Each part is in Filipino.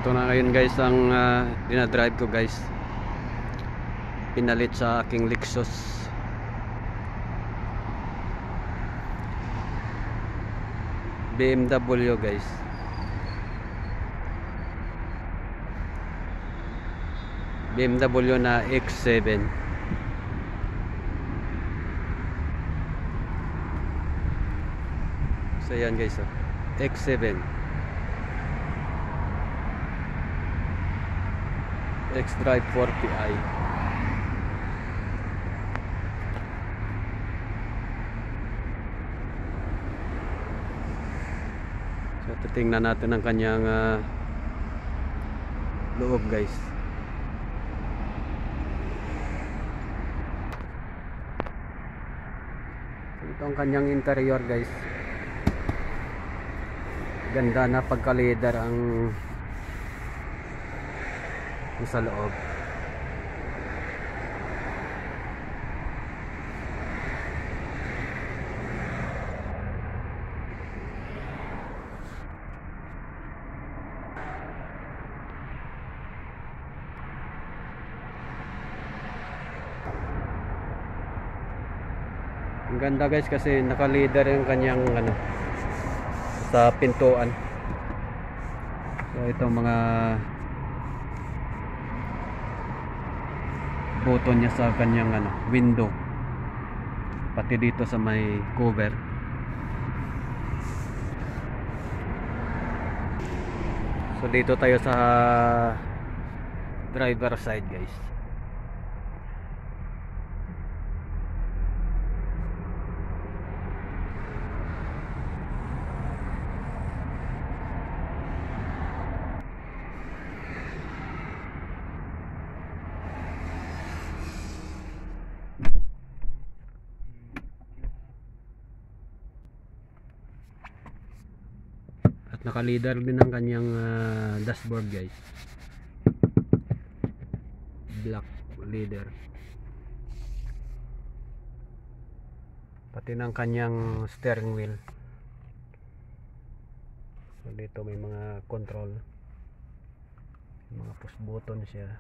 Ito na ngayon guys ang dinadrive ko guys. Pinalit sa aking Lexus. BMW guys. BMW na X7. So yan guys, X7 X-Drive 4PI. So titingnan natin ang kanyang loob guys. So ito ang kanyang interior guys. Ganda na pagka-leather ang sa loob. Ang ganda guys kasi naka-leather yung kanyang sa pintuan. So itong mga button niya sa kanyang window, pati dito sa may cover. So dito tayo sa driver side guys. Naka-leather din ang kanyang dashboard guys. Black leather. Pati ng kanyang steering wheel. So dito may mga control, mga push button siya.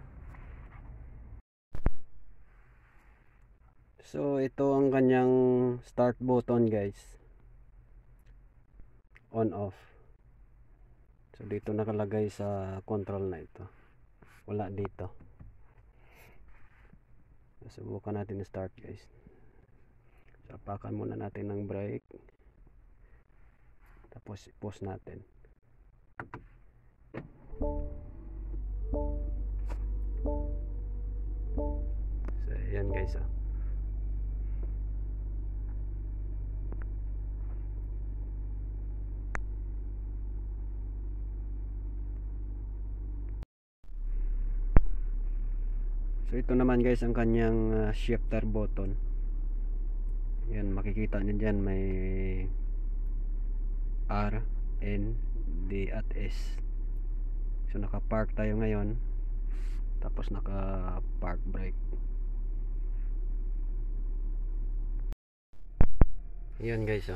So ito ang kanyang start button guys. On off. So dito nakalagay sa control na ito. Wala dito. Subukan natin start guys. So apakan muna natin ng brake. Tapos pause natin. So ayan guys So ito naman guys ang kanyang shifter button. Yan, makikita nyo dyan may R, N, D at S. So naka park tayo ngayon. Tapos naka park brake. Yan guys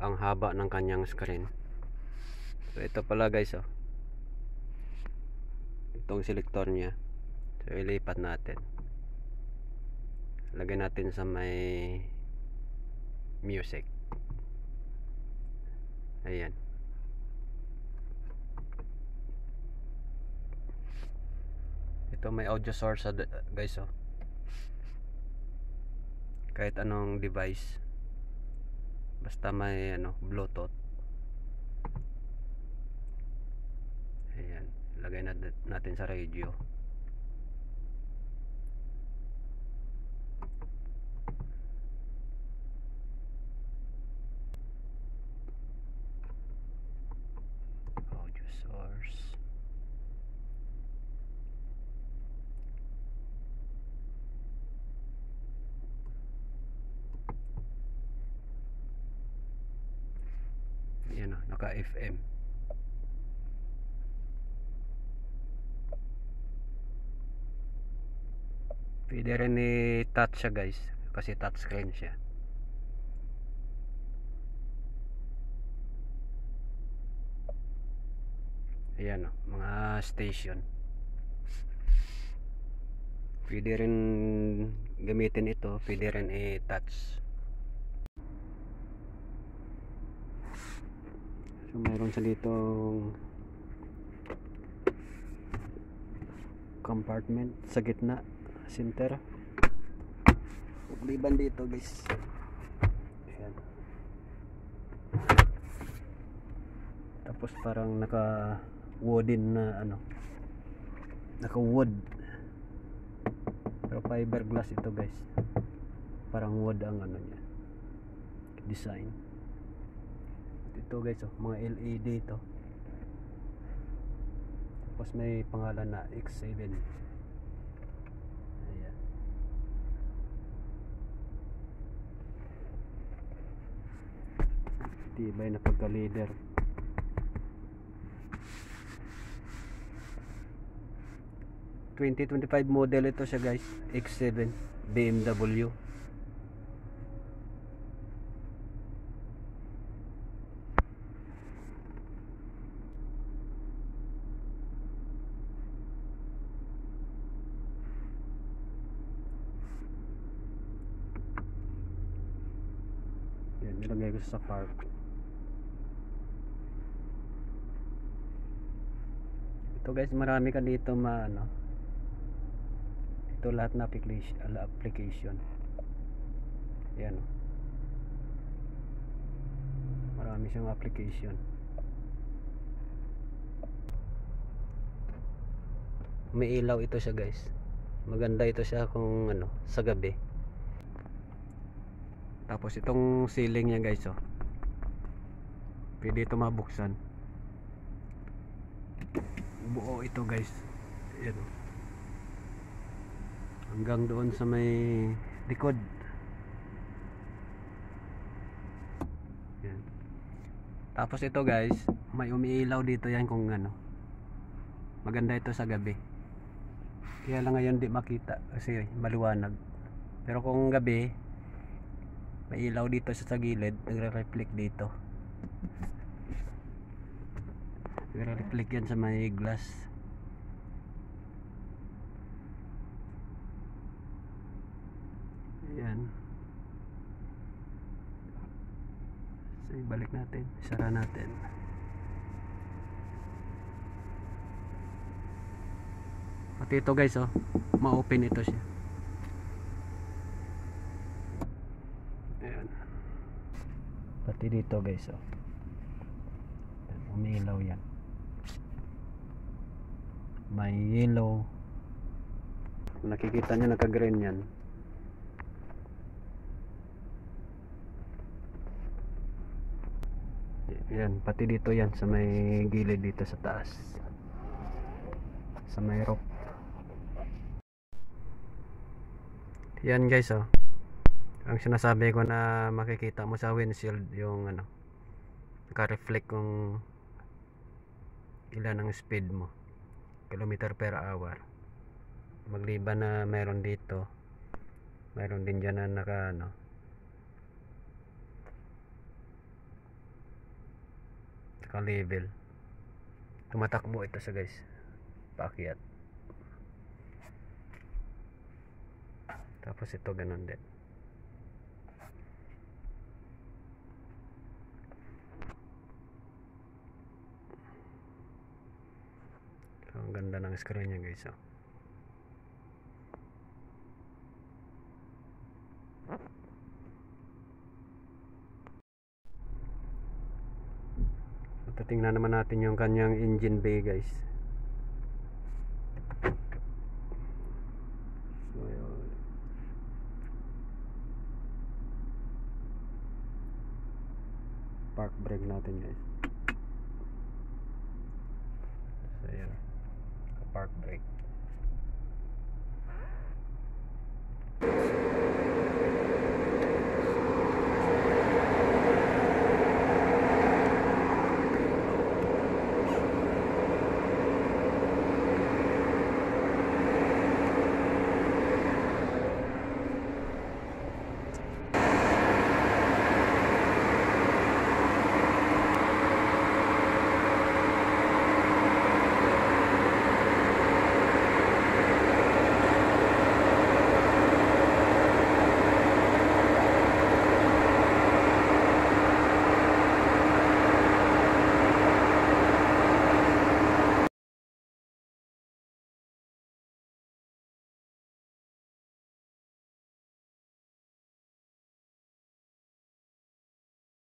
ang haba ng kanyang screen. So ito pala guys itong selector niya. So ilipat natin. Lagay natin sa may music. Ayan. Ito may audio source guys kahit anong device basta may Bluetooth. Ayan, lagay natin sa radio. Audio source. Ayan naka FM. Pwede rin i-touch siya guys kasi touchscreen siya. Ayan o, mga station. Pwede rin gamitin ito, pwede rin i-touch. So mayroon sa ditong compartment sa gitna, center. Liban dito guys. Ayan. Tapos parang naka wooden na ano, naka wood, pero fiberglass ito guys. Parang wood ang ano niya, design. Ito guys oh, mga LED ito. Tapos may pangalan na X7. Ayan. Tibay na pagka-leader. '25 model ito siya guys, X7 BMW. Yan, nilagay ko sa park. Ito guys, marami ka dito ano. Ito lahat na application. Yan o. Marami siyang application. May ilaw ito siya guys. Maganda ito siya kung ano, sa gabi. Tapos itong ceiling niya guys oh, pwede ito mabuksan. Buo ito guys. Yan o. Hanggang doon sa may likod. Yan. Tapos ito guys, may umiilaw dito yan kung ano. Maganda ito sa gabi. Kaya lang ngayon di makita kasi maliwanag. Pero kung gabi, may ilaw dito sa gilid, nagre-reflect dito. Nagre-reflect yan sa may glass. Ayan. So ibalik natin, isara natin. Pati ito guys oh, ma-open ito siya. Ayan. Pati dito guys oh, umiilaw yan. May yellow. Kung nakikita nyo naka-green yan. Yan, pati dito yan sa may gilid dito sa taas. Sa may roof. Yan guys oh. Ang sinasabi ko na makikita mo sa windshield yung ano, naka-reflect kung ilan ang speed mo, kilometer per hour. Magliban na mayroon dito, mayroon din dyan na naka ano, naka-level. Tumatakbo ito sa guys, paakyat. Tapos ito ganun din. So, ang ganda ng screen niya guys oh. So, tingnan naman natin yung kanyang engine bay guys. So, yun. Park brake natin guys. So, yun. Park brake.